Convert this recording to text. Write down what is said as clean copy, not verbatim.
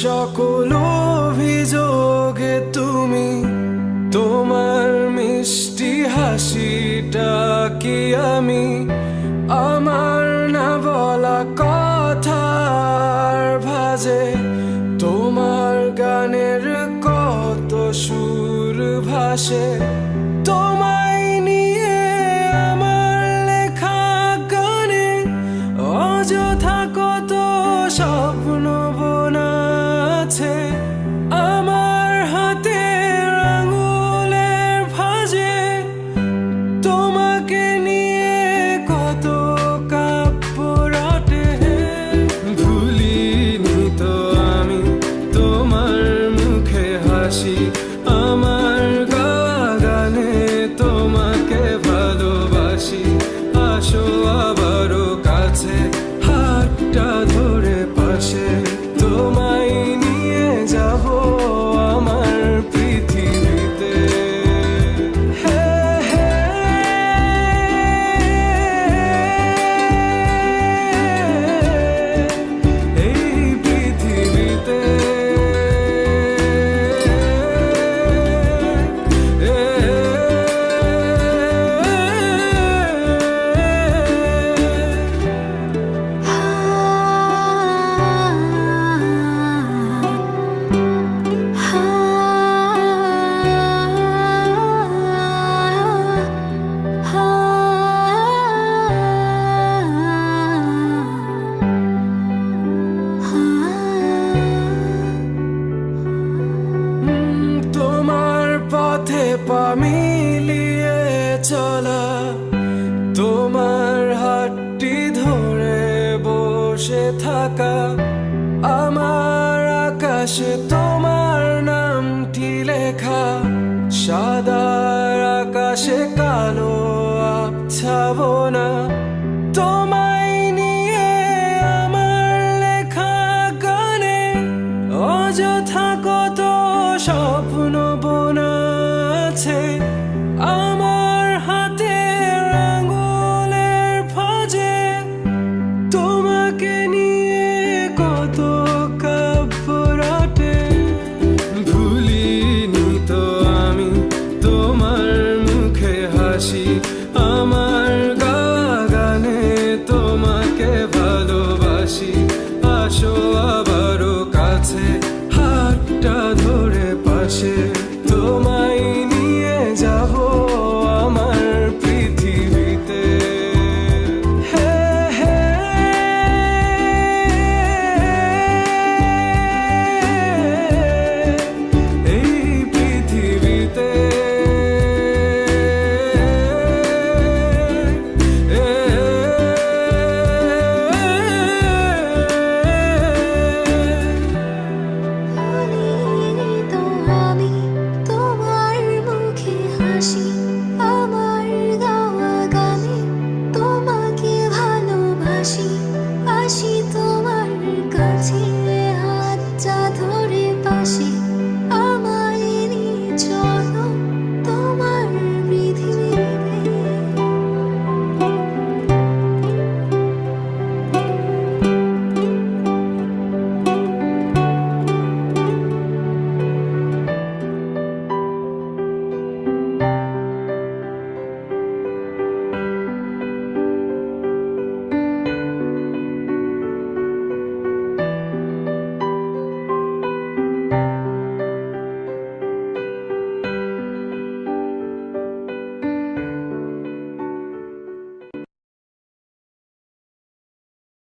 সকল অভিযোগে তুমি, তোমার মিষ্টি হাসিটা কি আমি আমার না বলা কথার ভাজে, তোমার গানের কত সুর ভাসে, তোমায় নিয়ে আমার লেখা গানে অযথা কত স্বপ্ন বোনা আছে আমার হাতের আঙুলের ভাঁজে, তোমাকে নিয়ে কত কাব্য রটে। ভুলিনি তো আমি তোমার মুখে হাসি, আমার গাওয়া গানে তোমাকে ভালোবাসি। আসো আবারও কাছে, হাতটা ধরে পাশে, তোমায় নিয়ে যাব আমার পৃথিবীতে। হে হে এই পৃথিবীতে পথে পা মিলিয়ে চলা, তোমার হাতটি ধরে বসে থাকা, আমার আকাশে তোমার নামটি লেখা, সাদার আকাশে কালো আবছাবনা, তোমায় নিয়ে আমার লেখা গানে অযথা কত স্বপ্ন বোনা আছে আমার হাতের আঙুলের ভাঁজে, তোমাকে নিয়ে কত কাব্য রটে। ভুলিনি তো আমি তোমার মুখে হাসি, আমার গাওয়া গানে তোমাকে ভালোবাসি। আসো আবারও কাছে, হাতটা ধরে পাশে, তোমায় নিয়ে যাব আমার পৃথিবীতে। হে হে এই পৃথিবীতে আমার গাওয়া গানে তোমাকে ভালোবাসি। আসি তোমার কাছে।